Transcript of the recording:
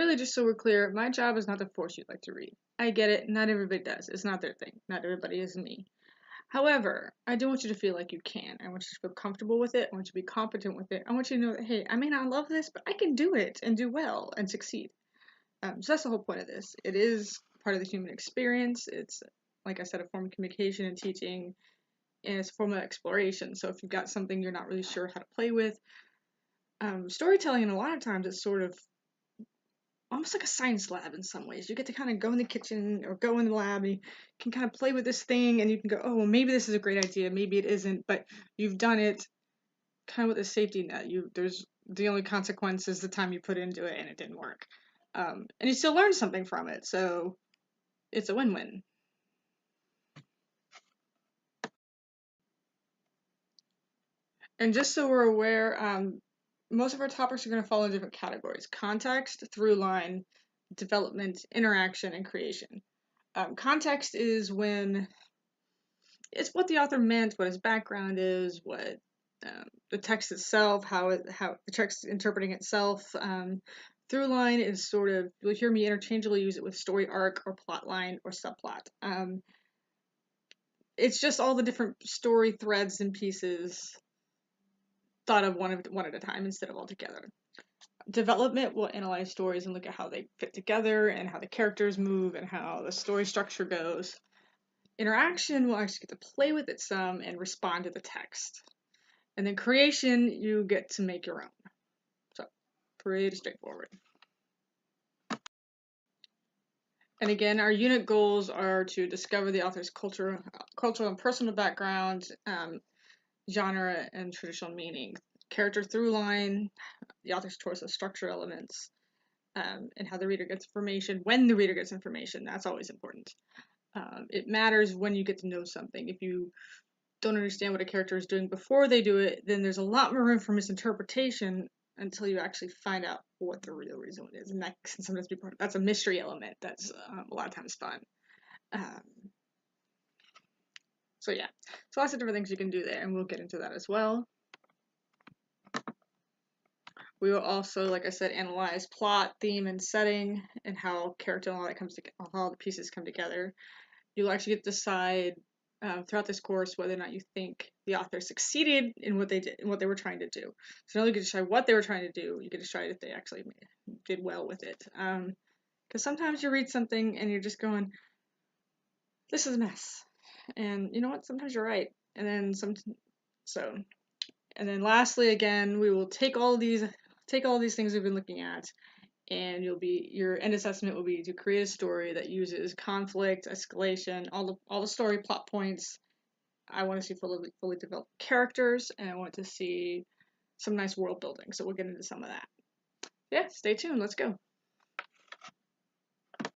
really, just so we're clear, my job is not to force you to like to read. I get it, not everybody does. It's not their thing. Not everybody is me. However, I do want you to feel like you can. I want you to feel comfortable with it. I want you to be competent with it. I want you to know that, hey, I may not love this, but I can do it and do well and succeed. So that's the whole point of this. It is part of the human experience. It's, like I said, a form of communication and teaching, and it's a form of exploration. So if you've got something you're not really sure how to play with, storytelling, and a lot of times it's sort of almost like a science lab in some ways. You get to kind of go in the kitchen or go in the lab and you can kind of play with this thing and you can go, oh, well, maybe this is a great idea, maybe it isn't, but you've done it kind of with a safety net. There's the only consequence is the time you put into it and it didn't work. And you still learn something from it, so it's a win-win. And just so we're aware, most of our topics are going to fall in different categories: context, through line, development, interaction, and creation. Context is when it's what the author meant, what his background is, what the text itself, how the text is interpreting itself. Through line is sort of, you'll hear me interchangeably use it with story arc or plot line or subplot. It's just all the different story threads and pieces thought of one at a time instead of all together. Development will analyze stories and look at how they fit together and how the characters move and how the story structure goes. Interaction will actually get to play with it some and respond to the text. And then creation, you get to make your own. So, pretty straightforward. And again, our unit goals are to discover the author's cultural and personal background, genre, and traditional meaning. Character through line, the author's choice of structure elements, and how the reader gets information, when the reader gets information. That's always important. It matters when you get to know something. If you don't understand what a character is doing before they do it, then there's a lot more room for misinterpretation until you actually find out what the real reason is. And that can sometimes be that's a mystery element that's a lot of times fun. So yeah, so lots of different things you can do there, and we'll get into that as well. We will also, like I said, analyze plot, theme, and setting, and how character and all that comes together, how the pieces come together. You'll actually get to decide throughout this course whether or not you think the author succeeded in what they did, in what they were trying to do. So not only get to decide what they were trying to do, you get to decide if they actually did well with it. Because sometimes you read something and you're just going, "This is a mess," and you know what? Sometimes you're right, and then and then lastly, again, we will take all these things we've been looking at, and your end assessment will be to create a story that uses conflict, escalation, all the story plot points. I want to see fully developed characters, and I want to see some nice world building. So we'll get into some of that. Yeah, stay tuned. Let's go.